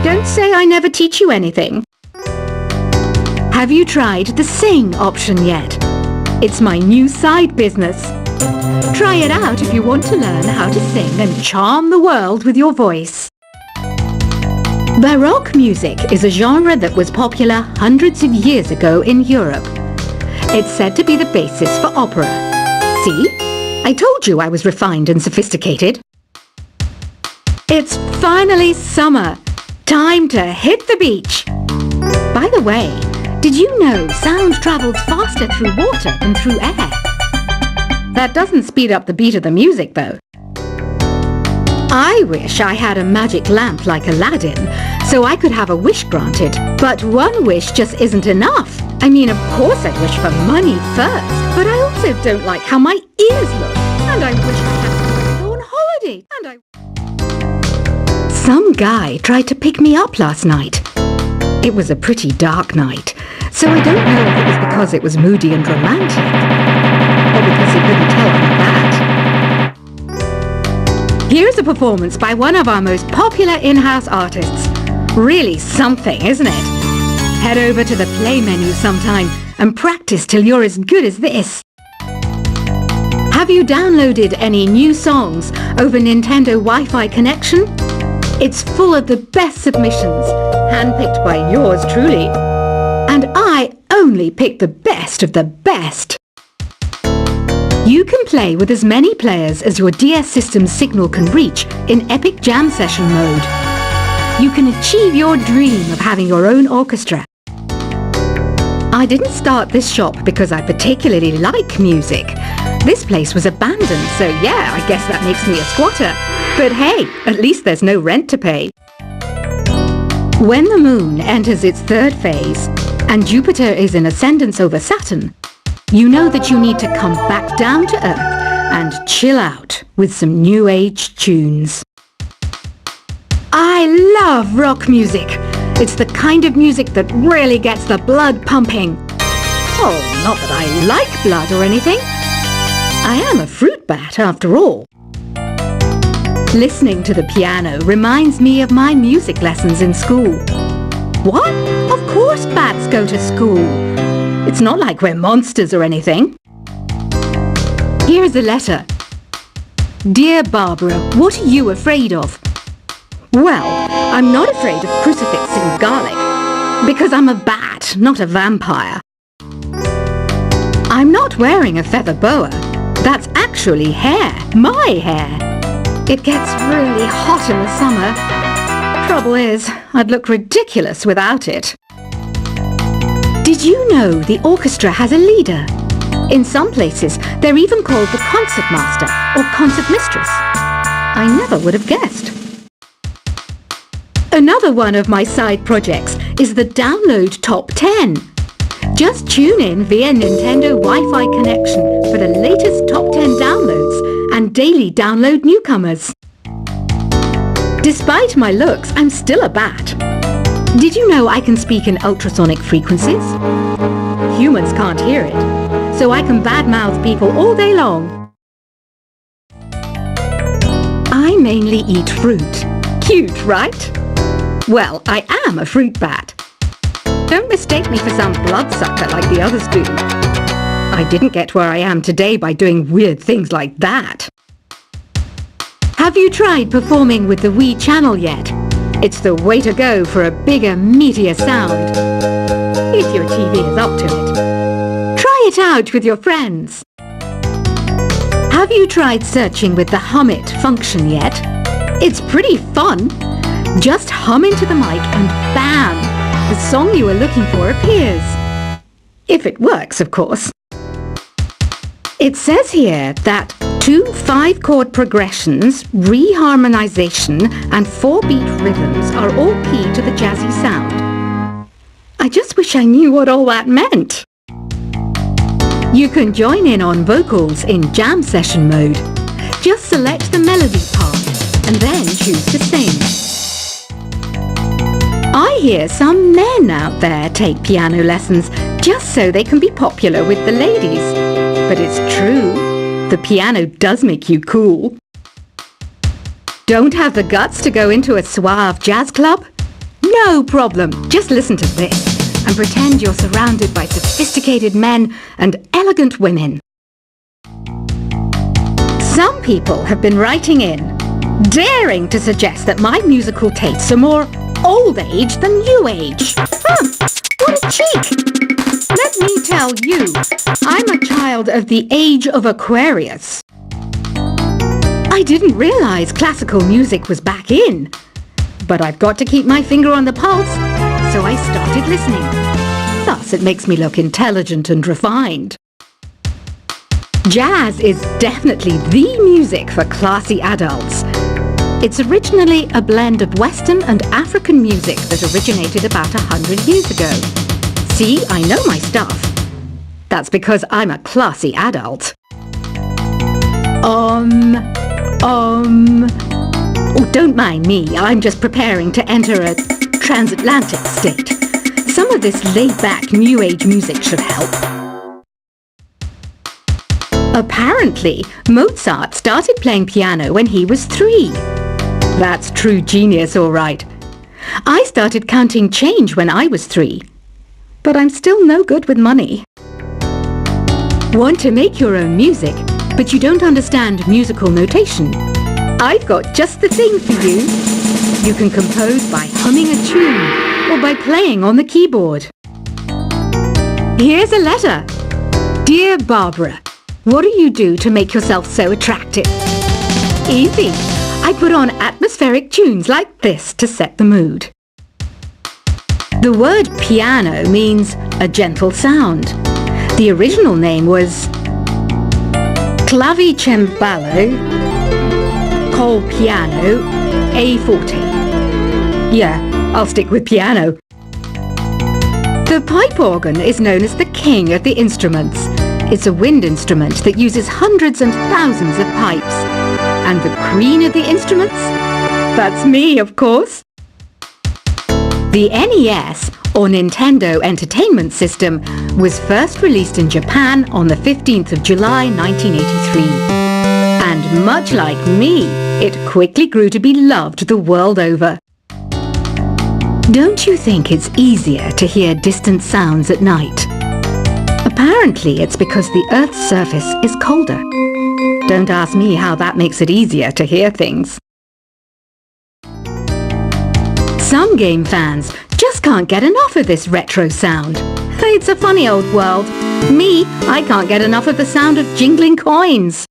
Don't say I never teach you anything. Have you tried the sing option yet? It's my new side business. Try it out if you want to learn how to sing and charm the world with your voice. Baroque music is a genre that was popular hundreds of years ago in Europe. It's said to be the basis for opera. See? I told you I was refined and sophisticated. It's finally summer. Time to hit the beach. By the way, did you know sound travels faster through water than through air? That doesn't speed up the beat of the music, though. I wish I had a magic lamp like Aladdin, so I could have a wish granted. But one wish just isn't enough. I mean, of course I'd wish for money first, but I also don't like how my ears look. And I wish I had somewhere to go on holiday. Some guy tried to pick me up last night. It was a pretty dark night, so I don't know if it was because it was moody and romantic, or because he couldn't tell I'm a bat. Here's a performance by one of our most popular in-house artists. Really something, isn't it? Head over to the play menu sometime and practice till you're as good as this. Have you downloaded any new songs over Nintendo Wi-Fi connection? It's full of the best submissions, handpicked by yours truly. And I only pick the best of the best. You can play with as many players as your DS system's signal can reach in Epic Jam Session mode. You can achieve your dream of having your own orchestra. I didn't start this shop because I particularly like music. This place was abandoned, so yeah, I guess that makes me a squatter. But hey, at least there's no rent to pay. When the moon enters its third phase and Jupiter is in ascendance over Saturn, you know that you need to come back down to Earth and chill out with some new age tunes. I love rock music. It's the kind of music that really gets the blood pumping. Oh, not that I like blood or anything. I am a fruit bat after all. Listening to the piano reminds me of my music lessons in school. What? Of course bats go to school. It's not like we're monsters or anything. Here's a letter. Dear Barbara, what are you afraid of? Well, I'm not afraid of crucifix and garlic, because I'm a bat, not a vampire. I'm not wearing a feather boa. That's actually hair, my hair. It gets really hot in the summer. Trouble is, I'd look ridiculous without it. Did you know the orchestra has a leader? In some places, they're even called the concertmaster or concertmistress. I never would have guessed. Another one of my side projects is the Download Top 10. Just tune in via Nintendo Wi-Fi connection for the latest Top 10 downloads and daily download newcomers. Despite my looks, I'm still a bat. Did you know I can speak in ultrasonic frequencies? Humans can't hear it, so I can badmouth people all day long. I mainly eat fruit. Cute, right? Well, I am a fruit bat. Don't mistake me for some bloodsucker like the others do. I didn't get where I am today by doing weird things like that. Have you tried performing with the Wii channel yet? It's the way to go for a bigger, meatier sound. If your TV is up to it. Try it out with your friends. Have you tried searching with the Hum It function yet? It's pretty fun. Just hum into the mic and bam! The song you are looking for appears. If it works, of course. It says here that 2 5-chord progressions, reharmonization, and 4-beat rhythms are all key to the jazzy sound. I just wish I knew what all that meant. You can join in on vocals in jam session mode. Just select the melody part and then choose to sing. I hear some men out there take piano lessons just so they can be popular with the ladies. But it's true, the piano does make you cool. Don't have the guts to go into a suave jazz club? No problem. Just listen to this and pretend you're surrounded by sophisticated men and elegant women. Some people have been writing in, daring to suggest that my musical tastes are more old age than new age. What a cheek! Let me tell you, I'm a child of the age of Aquarius. I didn't realize classical music was back in, but I've got to keep my finger on the pulse, so I started listening. Thus, it makes me look intelligent and refined. Jazz is definitely the music for classy adults. It's originally a blend of Western and African music that originated about 100 years ago. See, I know my stuff. That's because I'm a classy adult. Oh, don't mind me. I'm just preparing to enter a transatlantic state. Some of this laid-back New Age music should help. Apparently, Mozart started playing piano when he was 3. That's true genius, all right. I started counting change when I was 3. But I'm still no good with money. Want to make your own music, but you don't understand musical notation? I've got just the thing for you. You can compose by humming a tune or by playing on the keyboard. Here's a letter. Dear Barbara, what do you do to make yourself so attractive? Easy. I put on atmospheric tunes like this to set the mood. The word piano means a gentle sound. The original name was clavicembalo col piano A forte. Yeah, I'll stick with piano. The pipe organ is known as the king of the instruments. It's a wind instrument that uses hundreds and thousands of pipes. And the queen of the instruments? That's me, of course. The NES, or Nintendo Entertainment System, was first released in Japan on the 15th of July 1983. And much like me, it quickly grew to be loved the world over. Don't you think it's easier to hear distant sounds at night? Apparently, it's because the Earth's surface is colder. Don't ask me how that makes it easier to hear things. Some game fans just can't get enough of this retro sound. It's a funny old world. Me, I can't get enough of the sound of jingling coins.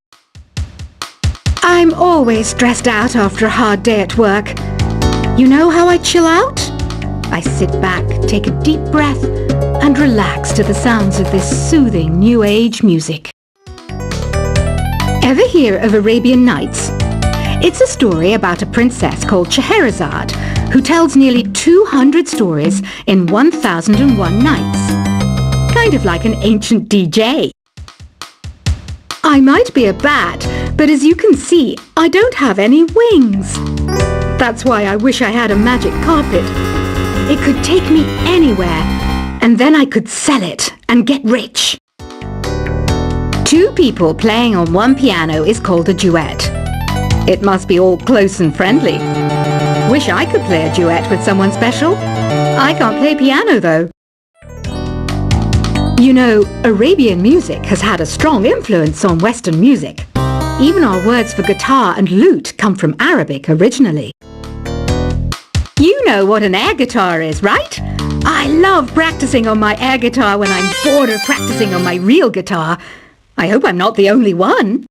I'm always stressed out after a hard day at work. You know how I chill out? I sit back, take a deep breath, and relax to the sounds of this soothing New Age music. Ever hear of Arabian Nights? It's a story about a princess called Scheherazade who tells nearly 200 stories in 1001 nights. Kind of like an ancient DJ. I might be a bat, but as you can see, I don't have any wings. That's why I wish I had a magic carpet. It could take me anywhere, and then I could sell it and get rich. 2 people playing on one piano is called a duet. It must be all close and friendly. Wish I could play a duet with someone special. I can't play piano though. You know, Arabian music has had a strong influence on Western music. Even our words for guitar and lute come from Arabic originally. You know what an air guitar is, right? I love practicing on my air guitar when I'm bored of practicing on my real guitar. I hope I'm not the only one.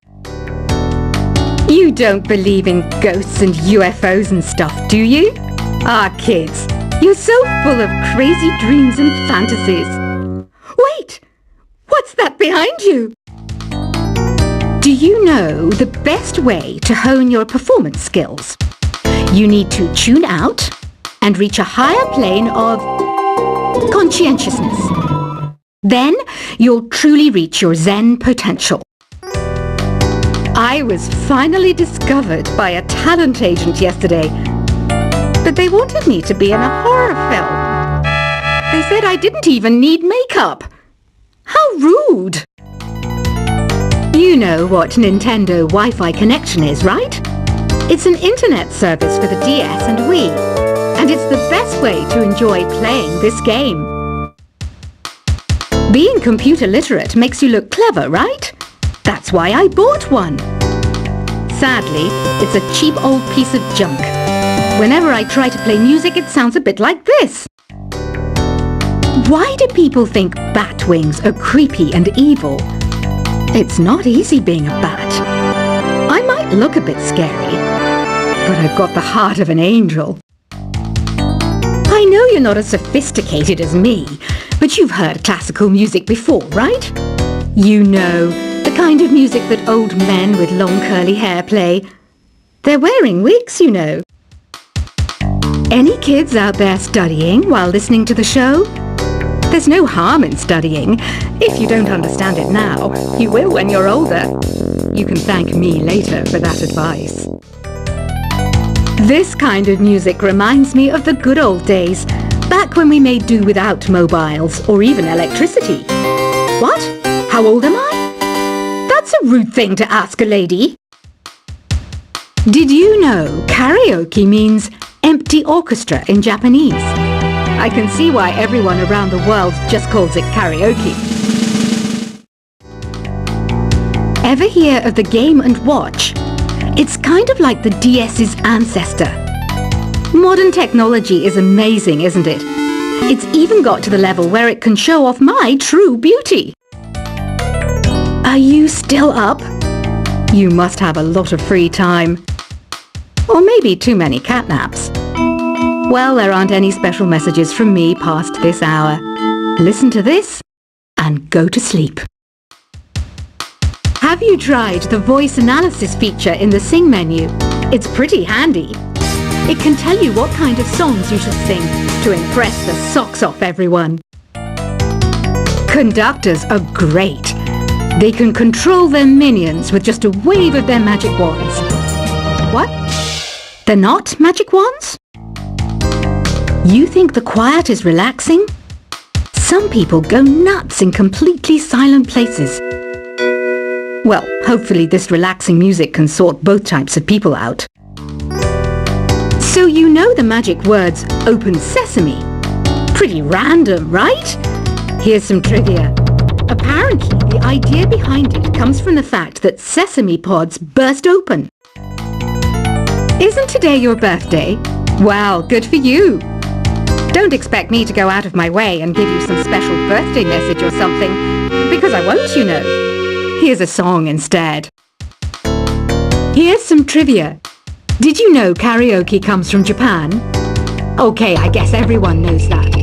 You don't believe in ghosts and UFOs and stuff, do you? Ah, kids, you're so full of crazy dreams and fantasies. Wait! What's that behind you? Do you know the best way to hone your performance skills? You need to tune out and reach a higher plane of conscientiousness. Then you'll truly reach your Zen potential. I was finally discovered by a talent agent yesterday, but they wanted me to be in a horror film. They said I didn't even need makeup. How rude! You know what Nintendo Wi-Fi connection is, right? It's an internet service for the DS and Wii. And it's the best way to enjoy playing this game. Being computer literate makes you look clever, right? That's why I bought one. Sadly, it's a cheap old piece of junk. Whenever I try to play music, it sounds a bit like this. Why do people think bat wings are creepy and evil? It's not easy being a bat. I might look a bit scary, but I've got the heart of an angel. I know you're not as sophisticated as me, but you've heard classical music before, right? You know, the kind of music that old men with long curly hair play. They're wearing wigs, you know. Any kids out there studying while listening to the show? There's no harm in studying. If you don't understand it now, you will when you're older. You can thank me later for that advice. This kind of music reminds me of the good old days, back when we made do without mobiles or even electricity. What? How old am I? That's a rude thing to ask a lady. Did you know karaoke means empty orchestra in Japanese? I can see why everyone around the world just calls it karaoke. Ever hear of the Game & Watch? It's kind of like the DS's ancestor. Modern technology is amazing, isn't it? It's even got to the level where it can show off my true beauty. Are you still up? You must have a lot of free time. Or maybe too many catnaps. Well, there aren't any special messages from me past this hour. Listen to this and go to sleep. Have you tried the voice analysis feature in the Sing menu? It's pretty handy. It can tell you what kind of songs you should sing to impress the socks off everyone. Conductors are great. They can control their minions with just a wave of their magic wands. What? They're not magic wands? You think the quiet is relaxing? Some people go nuts in completely silent places. Well, hopefully this relaxing music can sort both types of people out. So you know the magic words "Open Sesame"? Pretty random, right? Here's some trivia. Apparently, the idea behind it comes from the fact that sesame pods burst open. Isn't today your birthday? Well, good for you. Don't expect me to go out of my way and give you some special birthday message or something, because I won't, you know. Here's a song instead. Here's some trivia. Did you know karaoke comes from Japan? Okay, I guess everyone knows that.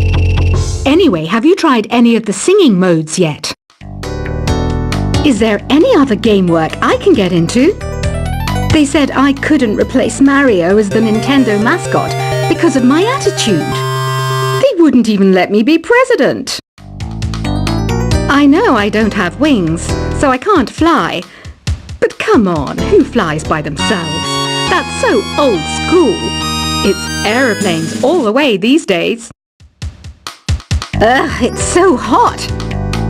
Anyway, have you tried any of the singing modes yet? Is there any other game work I can get into? They said I couldn't replace Mario as the Nintendo mascot because of my attitude. They wouldn't even let me be president. I know I don't have wings, so I can't fly. But come on, who flies by themselves? That's so old school. It's aeroplanes all the way these days. Ugh, it's so hot.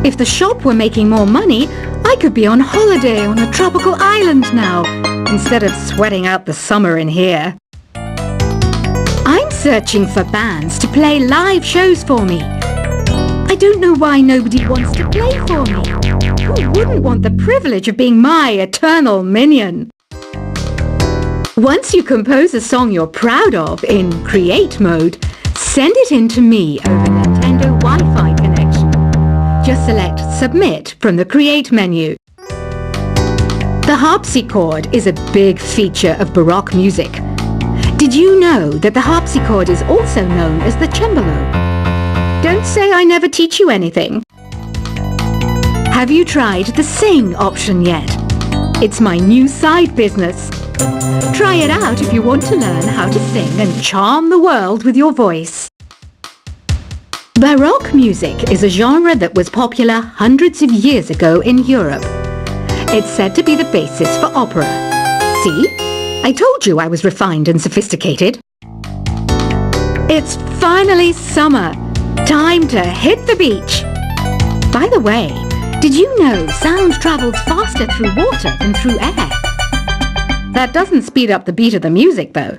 If the shop were making more money, I could be on holiday on a tropical island now, instead of sweating out the summer in here. I'm searching for bands to play live shows for me. I don't know why nobody wants to play for me. Who wouldn't want the privilege of being my eternal minion? Once you compose a song you're proud of in Create mode, send it in to me over Nintendo Wi-Fi connection. Just select Submit from the Create menu. The harpsichord is a big feature of Baroque music. Did you know that the harpsichord is also known as the cembalo? Don't say I never teach you anything. Have you tried the Sing option yet? It's my new side business. Try it out if you want to learn how to sing and charm the world with your voice. Baroque music is a genre that was popular hundreds of years ago in Europe. It's said to be the basis for opera. See? I told you I was refined and sophisticated. It's finally summer. Time to hit the beach. By the way, did you know sound travels faster through water than through air? That doesn't speed up the beat of the music, though.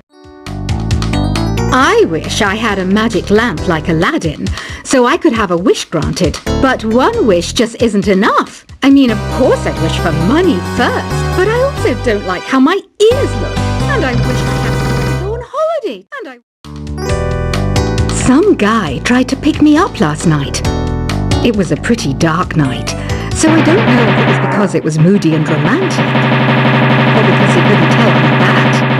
I wish I had a magic lamp like Aladdin, so I could have a wish granted. But one wish just isn't enough. I mean, of course I'd wish for money first, but I also don't like how my ears look. And I wish I had somewhere to go on holiday. Some guy tried to pick me up last night. It was a pretty dark night, so I don't know if it was because it was moody and romantic, or because he couldn't tell I'm a bat.